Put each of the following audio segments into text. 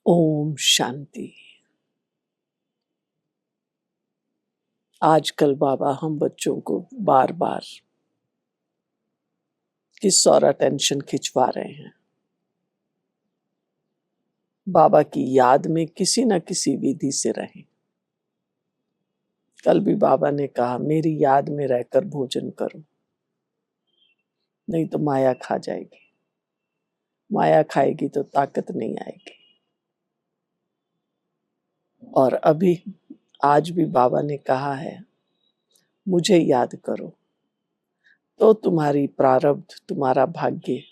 ओम शांति। आजकल बाबा हम बच्चों को बार बार किस और अटेंशन खिंचवा रहे हैं। बाबा की याद में किसी न किसी विधि से रहें। कल भी बाबा ने कहा मेरी याद में रहकर भोजन करो, नहीं तो माया खा जाएगी। माया खाएगी तो ताकत नहीं आएगी। और अभी आज भी बाबा ने कहा है मुझे याद करो तो तुम्हारी प्रारब्ध, तुम्हारा भाग्य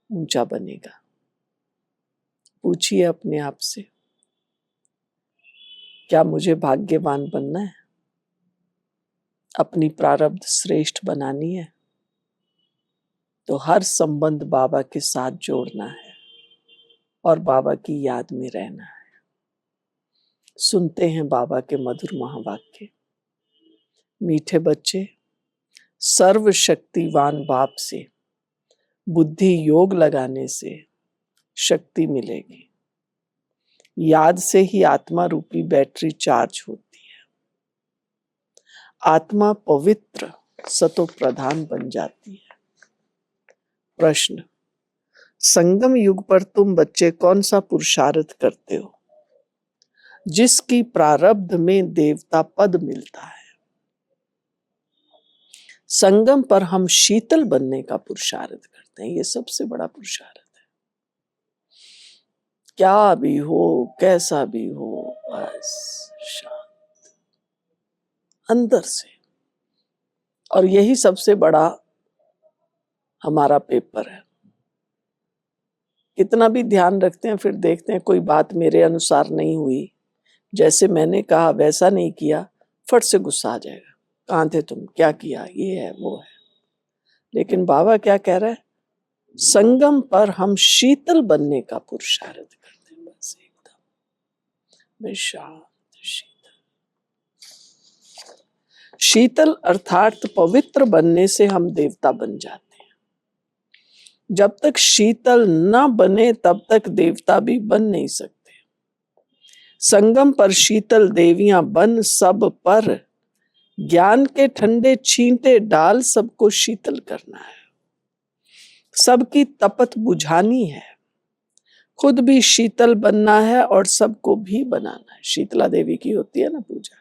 ऊंचा बनेगा। पूछिए अपने आप से, क्या मुझे भाग्यवान बनना है? अपनी प्रारब्ध श्रेष्ठ बनानी है तो हर संबंध बाबा के साथ जोड़ना है और बाबा की याद में रहना है। सुनते हैं बाबा के मधुर महावाक्य। मीठे बच्चे, सर्वशक्तिवान बाप से बुद्धि योग लगाने से शक्ति मिलेगी। याद से ही आत्मा रूपी बैटरी चार्ज होती है। आत्मा पवित्र सतो प्रधान बन जाती है। प्रश्न, संगम युग पर तुम बच्चे कौन सा पुरुषार्थ करते हो जिसकी प्रारब्ध में देवता पद मिलता है? संगम पर हम शीतल बनने का पुरुषार्थ करते हैं। ये सबसे बड़ा पुरुषार्थ है। क्या भी हो, कैसा भी हो, बस शांत अंदर से। और यही सबसे बड़ा हमारा पेपर है। कितना भी ध्यान रखते हैं, फिर देखते हैं कोई बात मेरे अनुसार नहीं हुई, जैसे मैंने कहा वैसा नहीं किया, फट से गुस्सा आ जाएगा। कहाँ थे तुम, क्या किया, ये है वो है। लेकिन बाबा क्या कह रहा है? संगम पर हम शीतल बनने का पुरुषार्थ करते हैं। बस एकदम शांत शीतल। शीतल अर्थात पवित्र बनने से हम देवता बन जाते हैं। जब तक शीतल न बने तब तक देवता भी बन नहीं सकते। संगम पर शीतल देवियां बन सब पर ज्ञान के ठंडे छींटे डाल सबको शीतल करना है। सबकी तपत बुझानी है, खुद भी शीतल बनना है और सबको भी बनाना है। शीतला देवी की होती है ना पूजा,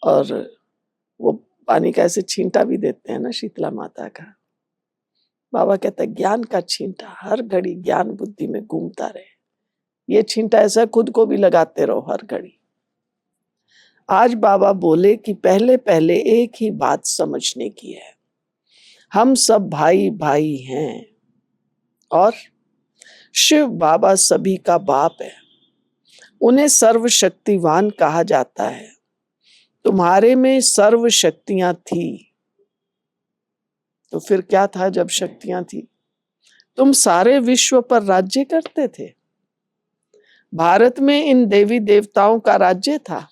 और वो पानी का ऐसे छींटा भी देते हैं ना शीतला माता का। बाबा कहता है ज्ञान का छींटा हर घड़ी ज्ञान बुद्धि में घूमता रहे। ये छींटा ऐसा खुद को भी लगाते रहो हर घड़ी। आज बाबा बोले कि पहले पहले एक ही बात समझने की है, हम सब भाई भाई हैं और शिव बाबा सभी का बाप है। उन्हें सर्वशक्तिवान कहा जाता है। तुम्हारे में सर्व शक्तियां थी, तो फिर क्या था जब शक्तियां थी? तुम सारे विश्व पर राज्य करते थे। भारत में इन देवी देवताओं का राज्य था।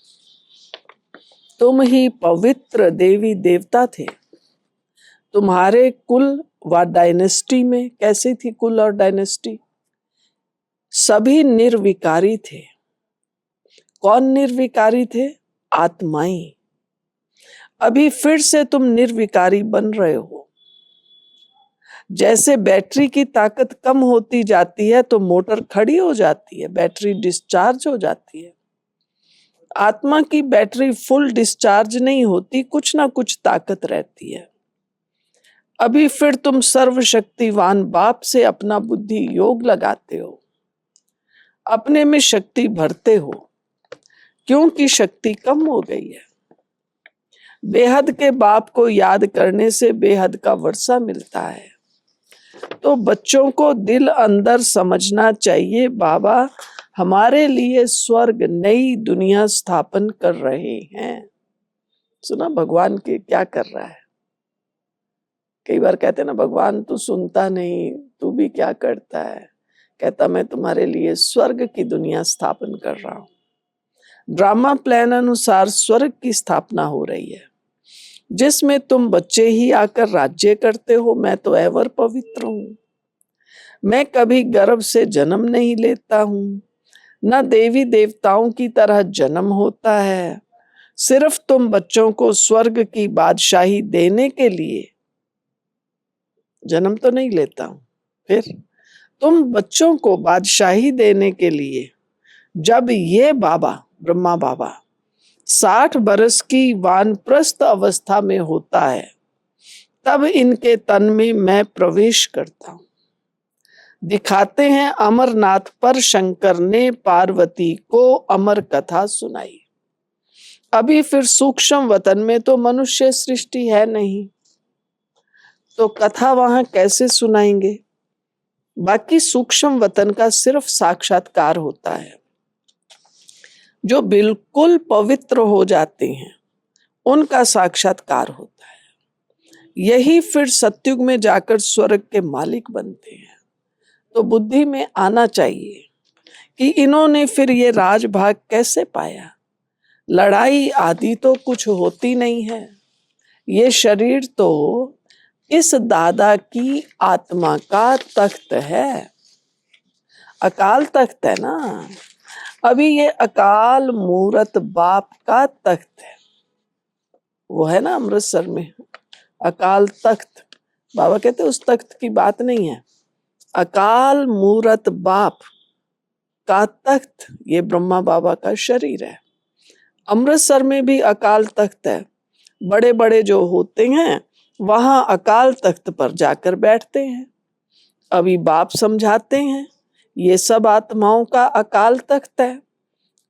तुम ही पवित्र देवी देवता थे। तुम्हारे कुल व डायनेस्टी में कैसी थी कुल और डायनेस्टी? सभी निर्विकारी थे। कौन निर्विकारी थे? आत्माएं। अभी फिर से तुम निर्विकारी बन रहे हो। जैसे बैटरी की ताकत कम होती जाती है तो मोटर खड़ी हो जाती है, बैटरी डिस्चार्ज हो जाती है। आत्मा की बैटरी फुल डिस्चार्ज नहीं होती, कुछ ना कुछ ताकत रहती है। अभी फिर तुम सर्वशक्तिवान बाप से अपना बुद्धि योग लगाते हो, अपने में शक्ति भरते हो, क्योंकि शक्ति कम हो गई है। बेहद के बाप को याद करने से बेहद का वर्षा मिलता है। तो बच्चों को दिल अंदर समझना चाहिए, बाबा हमारे लिए स्वर्ग नई दुनिया स्थापन कर रहे हैं। सुना भगवान के क्या कर रहा है? कई बार कहते हैं ना भगवान तू सुनता नहीं, तू भी क्या करता है? कहता मैं तुम्हारे लिए स्वर्ग की दुनिया स्थापन कर रहा हूं। ड्रामा प्लान अनुसार स्वर्ग की स्थापना हो रही है, जिसमें तुम बच्चे ही आकर राज्य करते हो। मैं तो एवर पवित्र हूं। मैं कभी गर्भ से जन्म नहीं लेता हूँ, न देवी देवताओं की तरह जन्म होता है। सिर्फ तुम बच्चों को स्वर्ग की बादशाही देने के लिए जन्म तो नहीं लेता हूं। फिर तुम बच्चों को बादशाही देने के लिए जब ये बाबा ब्रह्मा बाबा 60 बरस की वानप्रस्थ अवस्था में होता है, तब इनके तन में मैं प्रवेश करता हूं। दिखाते हैं अमरनाथ पर शंकर ने पार्वती को अमर कथा सुनाई। अभी फिर सूक्ष्म वतन में तो मनुष्य सृष्टि है नहीं, तो कथा वहां कैसे सुनाएंगे। बाकी सूक्ष्म वतन का सिर्फ साक्षात्कार होता है। जो बिल्कुल पवित्र हो जाते हैं उनका साक्षात्कार होता है। यही फिर सतयुग में जाकर स्वर्ग के मालिक बनते हैं। तो बुद्धि में आना चाहिए कि इन्होंने फिर ये राजभाग कैसे पाया। लड़ाई आदि तो कुछ होती नहीं है। ये शरीर तो इस दादा की आत्मा का तख्त है, अकाल तख्त है ना। अभी ये अकाल मूरत बाप का तख्त है, वो है ना अमृतसर में अकाल तख्त। बाबा कहते उस तख्त की बात नहीं है, अकाल मूरत बाप का तख्त ये ब्रह्मा बाबा का शरीर है। अमृतसर में भी अकाल तख्त है। बड़े बड़े जो होते हैं वहां अकाल तख्त पर जाकर बैठते हैं। अभी बाप समझाते हैं ये सब आत्माओं का अकाल तख्त है।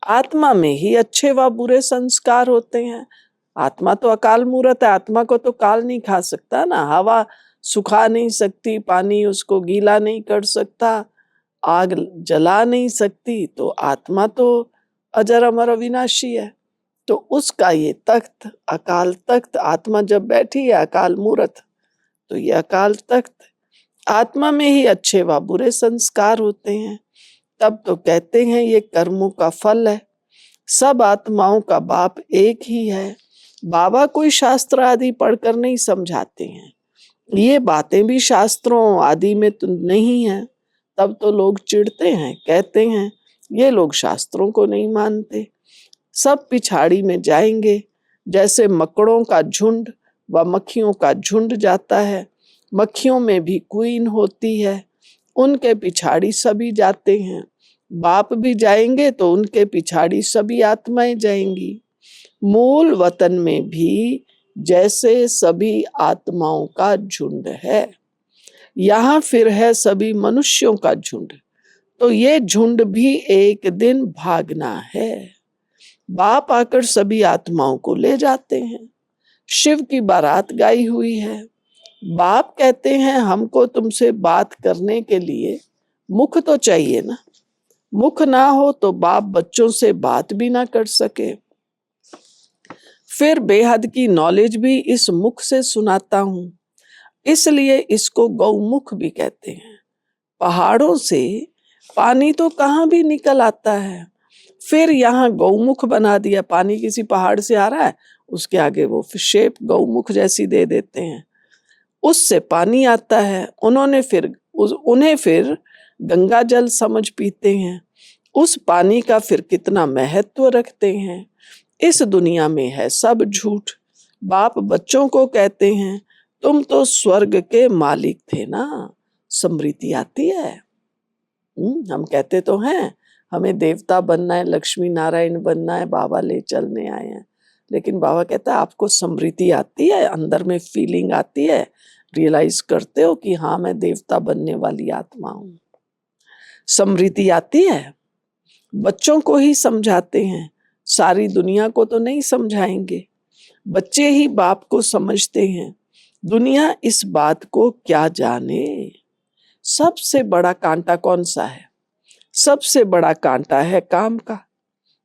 आत्मा में ही अच्छे व बुरे संस्कार होते हैं। आत्मा तो अकाल मूरत है, आत्मा को तो काल नहीं खा सकता ना। हवा सुखा नहीं सकती, पानी उसको गीला नहीं कर सकता, आग जला नहीं सकती। तो आत्मा तो अजर अमर अविनाशी है। तो उसका ये तख्त अकाल तख्त, आत्मा जब बैठी है अकाल मूरत, तो ये अकाल तख्त। आत्मा में ही अच्छे व बुरे संस्कार होते हैं। तब तो कहते हैं ये कर्मों का फल है। सब आत्माओं का बाप एक ही है। बाबा कोई शास्त्र आदि पढ़कर नहीं समझाते हैं। ये बातें भी शास्त्रों आदि में तो नहीं है। तब तो लोग चिढ़ते हैं, कहते हैं ये लोग शास्त्रों को नहीं मानते। सब पिछाड़ी में जाएंगे। जैसे मकड़ों का झुंड व मक्खियों का झुंड जाता है, मक्खियों में भी क्वीन होती है, उनके पिछाड़ी सभी जाते हैं। बाप भी जाएंगे तो उनके पिछाड़ी सभी आत्माएं जाएंगी। मूल वतन में भी जैसे सभी आत्माओं का झुंड है, यहाँ फिर है सभी मनुष्यों का झुंड। तो ये झुंड भी एक दिन भागना है। बाप आकर सभी आत्माओं को ले जाते हैं। शिव की बारात गाई हुई है। बाप कहते हैं हमको तुमसे बात करने के लिए मुख तो चाहिए ना। मुख ना हो तो बाप बच्चों से बात भी ना कर सके। फिर बेहद की नॉलेज भी इस मुख से सुनाता हूं, इसलिए इसको गौमुख भी कहते हैं। पहाड़ों से पानी तो कहाँ भी निकल आता है, फिर यहाँ गौमुख बना दिया। पानी किसी पहाड़ से आ रहा है, उसके आगे वो शेप गौमुख जैसी दे देते हैं, उससे पानी आता है। उन्हें फिर गंगा जल समझ पीते हैं। उस पानी का फिर कितना महत्व रखते हैं। इस दुनिया में है सब झूठ। बाप बच्चों को कहते हैं तुम तो स्वर्ग के मालिक थे ना। स्मृति आती है। हम कहते तो हैं हमें देवता बनना है, लक्ष्मी नारायण बनना है, बाबा ले चलने आए हैं। लेकिन बाबा कहता है आपको स्मृति आती है, अंदर में फीलिंग आती है, रियलाइज करते हो कि हाँ मैं देवता बनने वाली आत्मा हूं। स्मृति आती है। बच्चों को ही समझाते हैं, सारी दुनिया को तो नहीं समझाएंगे। बच्चे ही बाप को समझते हैं। दुनिया इस बात को क्या जाने। सबसे बड़ा कांटा कौन सा है? सबसे बड़ा कांटा है काम का।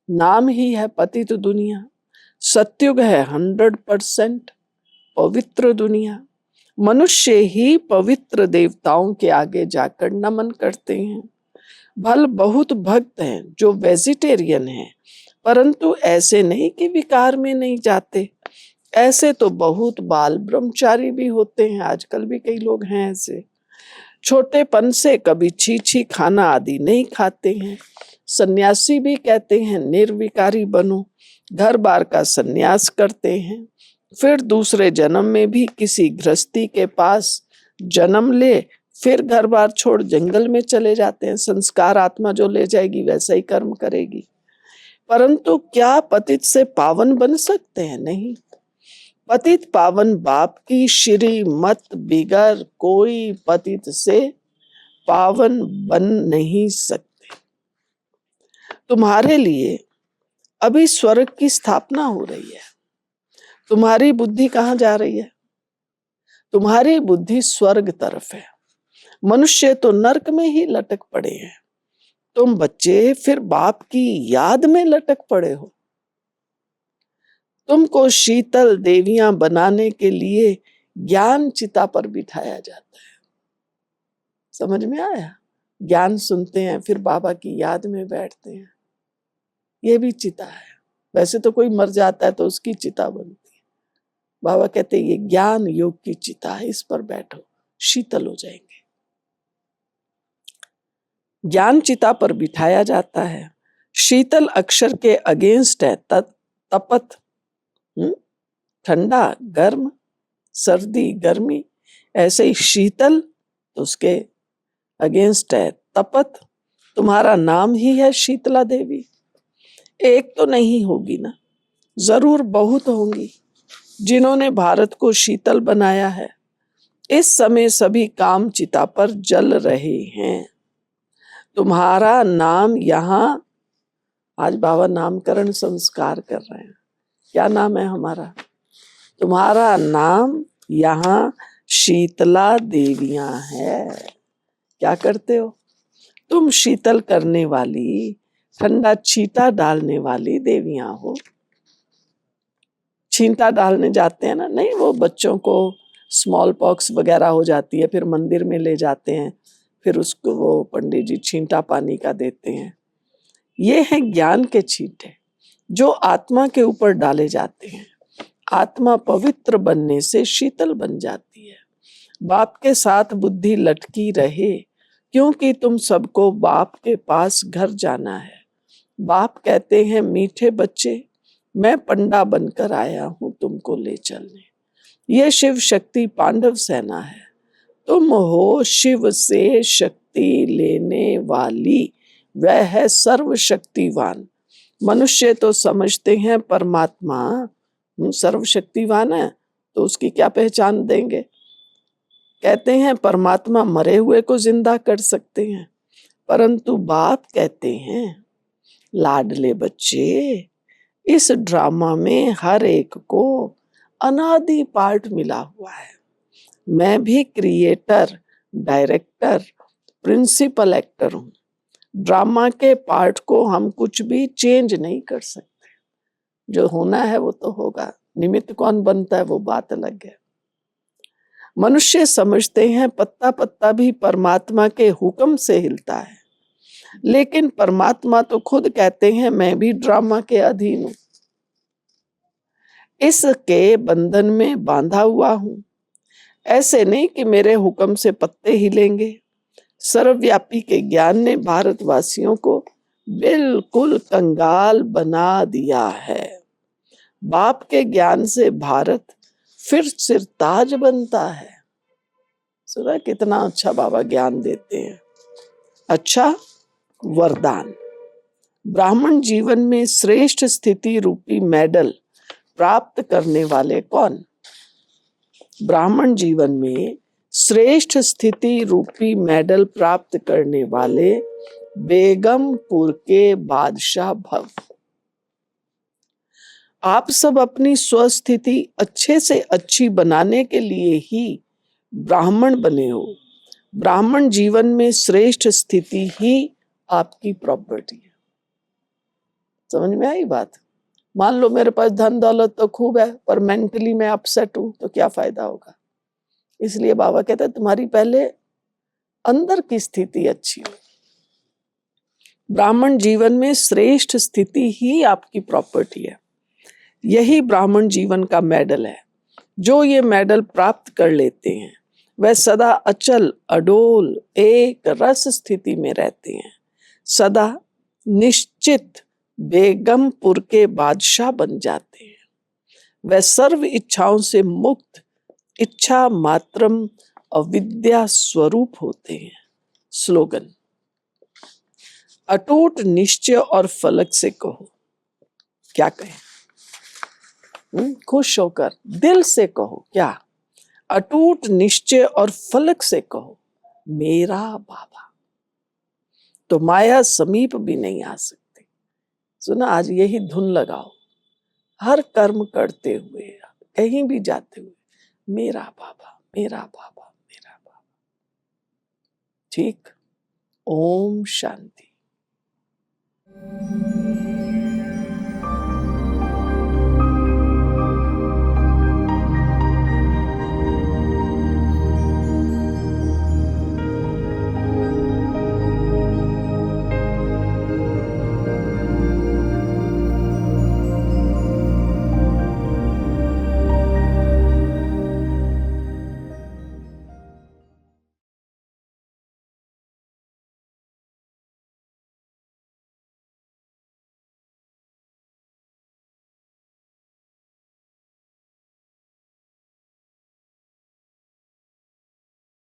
नाम ही है पतित दुनिया। सत्युग है 100% पवित्र दुनिया। मनुष्य ही पवित्र देवताओं के आगे जाकर नमन करते हैं। भल बहुत भक्त हैं जो वेजिटेरियन हैं, परंतु ऐसे नहीं कि विकार में नहीं जाते। ऐसे तो बहुत बाल ब्रह्मचारी भी होते हैं, आजकल भी कई लोग हैं ऐसे। छोटेपन से कभी छी खाना आदि नहीं खाते हैं। सन्यासी भी कहते हैं निर्विकारी बनो, घर बार का सन्यास करते हैं। फिर दूसरे जन्म में भी किसी गृहस्थी के पास जन्म ले, फिर घर बार छोड़ जंगल में चले जाते हैं। संस्कार आत्मा जो ले जाएगी वैसा ही कर्म करेगी। परंतु क्या पतित से पावन बन सकते हैं? नहीं। पतित पावन बाप की श्री मत बिगर कोई पतित से पावन बन नहीं सकते। तुम्हारे लिए अभी स्वर्ग की स्थापना हो रही है। तुम्हारी बुद्धि कहाँ जा रही है? तुम्हारी बुद्धि स्वर्ग तरफ है। मनुष्य तो नरक में ही लटक पड़े हैं। तुम बच्चे फिर बाप की याद में लटक पड़े हो। तुमको शीतल देवियां बनाने के लिए ज्ञान चिता पर बिठाया जाता है। समझ में आया? ज्ञान सुनते हैं फिर बाबा की याद में बैठते हैं। ये भी चिता है। वैसे तो कोई मर जाता है तो उसकी चिता बनती है। बाबा कहते हैं ये ज्ञान योग की चिता है, इस पर बैठो, शीतल हो जाएंगे। ज्ञान चिता पर बिठाया जाता है। शीतल अक्षर के अगेंस्ट है तपत, ठंडा गर्म, सर्दी गर्मी। ऐसे ही शीतल तो उसके अगेंस्ट है तपत। तुम्हारा नाम ही है शीतला देवी। एक तो नहीं होगी ना, जरूर बहुत होंगी जिन्होंने भारत को शीतल बनाया है। इस समय सभी काम चिता पर जल रहे हैं। तुम्हारा नाम यहाँ, आज बाबा नामकरण संस्कार कर रहे हैं। क्या नाम है हमारा? तुम्हारा नाम यहाँ शीतला देवियां है। क्या करते हो तुम? शीतल करने वाली, ठंडा छींटा डालने वाली देवियां हो। छींटा डालने जाते हैं ना, नहीं, वो बच्चों को स्मॉल पॉक्स वगैरह हो जाती है, फिर मंदिर में ले जाते हैं, फिर उसको वो पंडित जी छींटा पानी का देते हैं। ये है ज्ञान के छींटे जो आत्मा के ऊपर डाले जाते हैं। आत्मा पवित्र बनने से शीतल बन जाती है। बाप के साथ बुद्धि लटकी रहे, क्योंकि तुम सबको बाप के पास घर जाना है। बाप कहते हैं मीठे बच्चे, मैं पंडा बनकर आया हूं तुमको ले चलने। ये शिव शक्ति पांडव सेना है। तुम हो शिव से शक्ति लेने वाली, वह है सर्वशक्तिवान। मनुष्य तो समझते हैं परमात्मा सर्वशक्तिवान है तो उसकी क्या पहचान देंगे। कहते हैं परमात्मा मरे हुए को जिंदा कर सकते हैं, परंतु बाप कहते हैं लाडले बच्चे, इस ड्रामा में हर एक को अनादि पार्ट मिला हुआ है। मैं भी क्रिएटर, डायरेक्टर, प्रिंसिपल एक्टर हूं। ड्रामा के पार्ट को हम कुछ भी चेंज नहीं कर सकते। जो होना है वो तो होगा, निमित्त कौन बनता है वो बात अलग है। मनुष्य समझते हैं पत्ता पत्ता भी परमात्मा के हुक्म से हिलता है, लेकिन परमात्मा तो खुद कहते हैं मैं भी ड्रामा के अधीन हूं, इसके बंधन में बांधा हुआ हूं। ऐसे नहीं कि मेरे हुक्म से पत्ते हिलेंगे। सर्वव्यापी के ज्ञान ने भारतवासियों को बिल्कुल कंगाल बना दिया है। बाप के ज्ञान से भारत फिर सिरताज बनता है। सुना कितना अच्छा बाबा ज्ञान देते हैं। अच्छा वरदान, ब्राह्मण जीवन में श्रेष्ठ स्थिति रूपी मेडल प्राप्त करने वाले कौन? ब्राह्मण जीवन में श्रेष्ठ स्थिति रूपी मेडल प्राप्त करने वाले बेगमपुर के बादशाह भव। आप सब अपनी स्वस्थिति अच्छे से अच्छी बनाने के लिए ही ब्राह्मण बने हो। ब्राह्मण जीवन में श्रेष्ठ स्थिति ही आपकी प्रॉपर्टी है। समझ में आई बात? मान लो मेरे पास धन दौलत तो खूब है, पर मेंटली मैं अपसेट हूं, तो क्या फायदा होगा? इसलिए बाबा कहते हैं तुम्हारी पहले अंदर की स्थिति अच्छी हो। ब्राह्मण जीवन में श्रेष्ठ स्थिति ही आपकी प्रॉपर्टी है। यही ब्राह्मण जीवन का मेडल है। जो ये मेडल प्राप्त कर लेते हैं वह सदा अचल अडोल एक रस स्थिति में रहते हैं, सदा निश्चित बेगमपुर के बादशाह बन जाते हैं। वह सर्व इच्छाओं से मुक्त इच्छा मात्रम अविद्या स्वरूप होते हैं। स्लोगन, अटूट निश्चय और फलक से कहो। क्या कहें? खुश होकर दिल से कहो। क्या? अटूट निश्चय और फलक से कहो, मेरा बाबा। तो माया समीप भी नहीं आ सकती। सुना, आज यही धुन लगाओ, हर कर्म करते हुए, कहीं भी जाते हुए, मेरा बाबा, मेरा बाबा, मेरा बाबा। ठीक। ओम शांति।